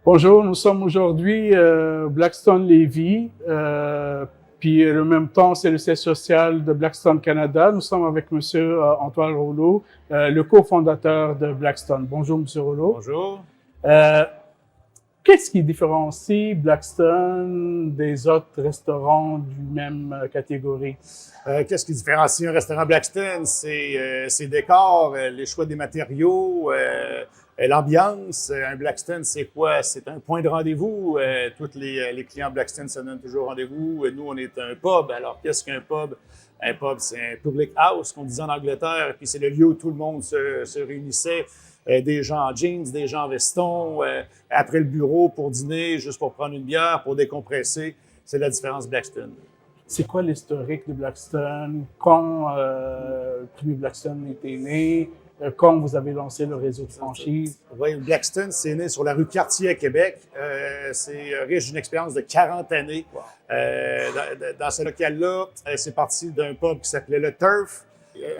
Bonjour, nous sommes aujourd'hui Blackstone Lévis, puis en même temps, c'est le siège social de Blackstone Canada. Nous sommes avec Monsieur Antoine Rouleau, le cofondateur de Blackstone. Bonjour, Monsieur Rouleau. Bonjour. Qu'est-ce qui différencie Blackstone des autres restaurants du même catégorie? Qu'est-ce qui différencie un restaurant Blackstone? C'est ses décors, les choix des matériaux, l'ambiance. Un Blackstone, c'est quoi? C'est un point de rendez-vous. Tous les clients Blackstone se donnent toujours rendez-vous. Nous, on est un pub. Alors, qu'est-ce qu'un pub? Un pub, c'est un public house, qu'on disait en Angleterre, puis c'est le lieu où tout le monde se réunissait. Des gens en jeans, des gens en veston, après le bureau pour dîner, juste pour prendre une bière, pour décompresser. C'est la différence Blackstone. C'est quoi l'historique de Blackstone? Quand le premier Blackstone était né? Quand vous avez lancé le réseau de franchise? Oui, Blackstone, c'est né sur la rue Cartier à Québec. C'est riche d'une expérience de 40 années. Dans ce local-là, c'est parti d'un pub qui s'appelait le Turf,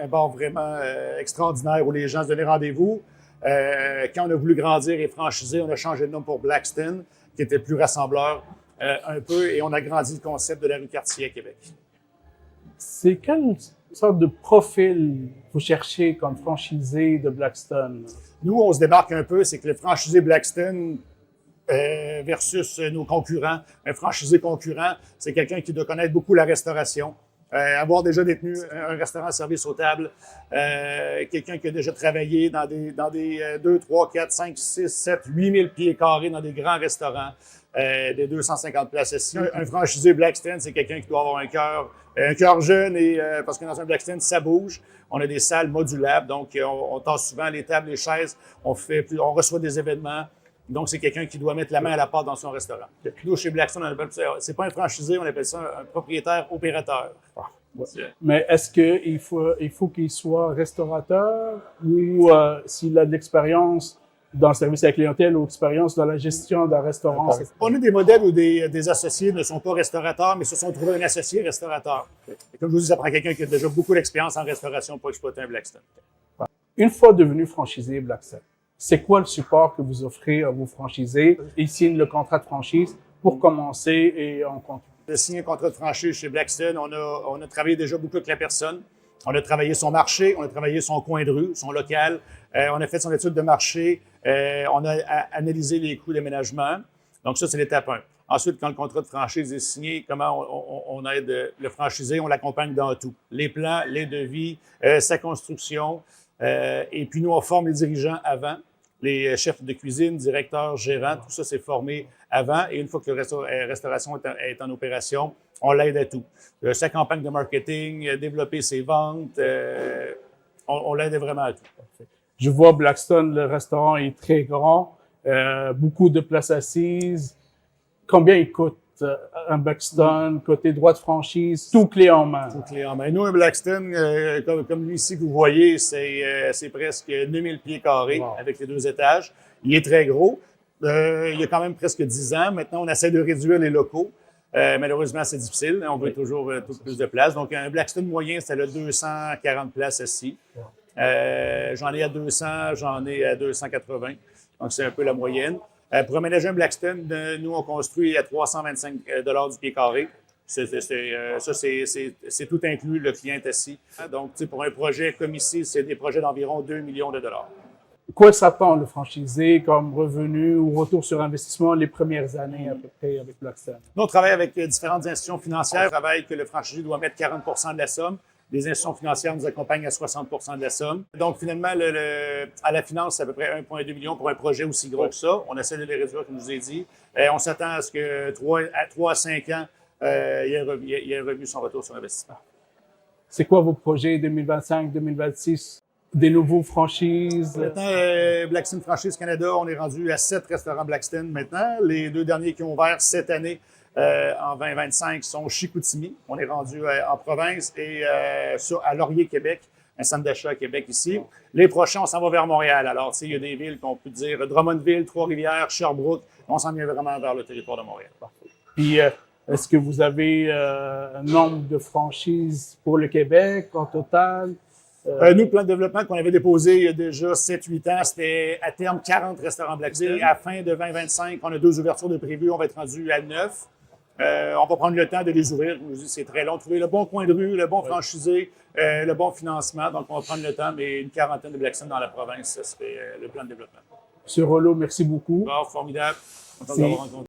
un bar vraiment extraordinaire où les gens se donnaient rendez-vous. Quand on a voulu grandir et franchiser, on a changé de nom pour Blackstone, qui était plus rassembleur un peu, et on a grandi le concept de la rue Cartier à Québec. C'est quelle sorte de profil vous cherchez comme franchisé de Blackstone? Nous, on se démarque un peu, c'est que le franchisé Blackstone versus nos concurrents, un franchisé concurrent, c'est quelqu'un qui doit connaître beaucoup la restauration. Avoir déjà détenu un restaurant service aux tables, quelqu'un qui a déjà travaillé dans des 2, 3, 4, 5, 6, 7, 8 000 pieds carrés dans des grands restaurants, des 250 places assises. Un franchisé Blackstone, c'est quelqu'un qui doit avoir un cœur jeune, et parce que dans un Blackstone, ça bouge. On a des salles modulables, donc on tasse souvent les tables, les chaises, on reçoit des événements. Donc, c'est quelqu'un qui doit mettre la main à la pâte dans son restaurant. Nous, chez Blackstone, on appelle ça, c'est pas un franchisé, on appelle ça un propriétaire opérateur. Mais est-ce qu'il faut qu'il soit restaurateur ou s'il a de l'expérience dans le service à la clientèle ou expérience dans la gestion d'un restaurant? On a des modèles où des associés ne sont pas restaurateurs, mais se sont trouvés un associé restaurateur. Et comme je vous dis, ça prend quelqu'un qui a déjà beaucoup d'expérience en restauration pour exploiter un Blackstone. Une fois devenu franchisé Blackstone, c'est quoi le support que vous offrez à vos franchisés? Ils signent le contrat de franchise pour commencer et on continue. De signer un contrat de franchise chez Blackstone, on a travaillé déjà beaucoup avec la personne. On a travaillé son marché, on a travaillé son coin de rue, son local. On a fait son étude de marché. On a analysé les coûts d'aménagement. Donc ça, c'est l'étape 1. Ensuite, quand le contrat de franchise est signé, comment on aide le franchisé? On l'accompagne dans tout. Les plans, les devis, sa construction. Et puis nous, on forme les dirigeants avant. Les chefs de cuisine, directeurs, gérants, tout ça, c'est formé avant. Et une fois que la restauration est en opération, on l'aide à tout. Sa campagne de marketing, développer ses ventes, on l'aide vraiment à tout. Je vois Blackstone, le restaurant est très grand, beaucoup de places assises. Combien il coûte un Blackstone, côté droit de franchise, tout clé en main? Tout clé en main. Nous, un Blackstone, comme lui ici que vous voyez, c'est presque 2000 pieds carrés avec les 2 étages. Il est très gros. Il y a quand même presque 10 ans. Maintenant, on essaie de réduire les locaux. Malheureusement, c'est difficile. On veut toujours plus de place. Donc, un Blackstone moyen, c'est le 240 places assis. J'en ai à 200, j'en ai à 280. Donc, c'est un peu la moyenne. Pour aménager un Blackstone, nous, on construit à 325 $ du pied carré. C'est tout inclus, le client est assis. Donc, pour un projet comme ici, c'est des projets d'environ 2 millions de dollars. Quoi s'attend le franchisé comme revenu ou retour sur investissement les premières années à peu près avec Blackstone? Nous, on travaille avec différentes institutions financières. On travaille que le franchisé doit mettre 40 % de la somme. Les institutions financières nous accompagnent à 60 % de la somme. Donc, finalement, à la finance, c'est à peu près 1,2 million pour un projet aussi gros que ça. On essaie de les réduire, comme je vous ai dit. On s'attend à ce que 3 à 5 ans, il y ait un revenu son retour sur investissement. C'est quoi vos projets 2025-2026? Des nouveaux franchises? Maintenant, Blackstone Franchise Canada, on est rendu à 7 restaurants Blackstone maintenant. Les 2 derniers qui ont ouvert cette année, en 2025, sont Chicoutimi. On est rendu en province et à Laurier, Québec, un centre d'achat à Québec ici. Les prochains, on s'en va vers Montréal. Alors, il y a des villes qu'on peut dire Drummondville, Trois-Rivières, Sherbrooke. On s'en vient vraiment vers le territoire de Montréal. Puis, est-ce que vous avez un nombre de franchises pour le Québec en total? Nous, le plan de développement qu'on avait déposé il y a déjà 7-8 ans, c'était à terme 40 restaurants Blackstone. À la fin de 2025, on a 2 ouvertures de prévues. On va être rendu à 9. On va prendre le temps de les ouvrir. C'est très long. Trouver le bon coin de rue, le bon franchisé, le bon financement. Donc, on va prendre le temps, mais une quarantaine de Blackstone dans la province, ce serait le plan de développement. Monsieur Rollo, merci beaucoup. Bon, formidable. Content de Si. vous avoir rencontré.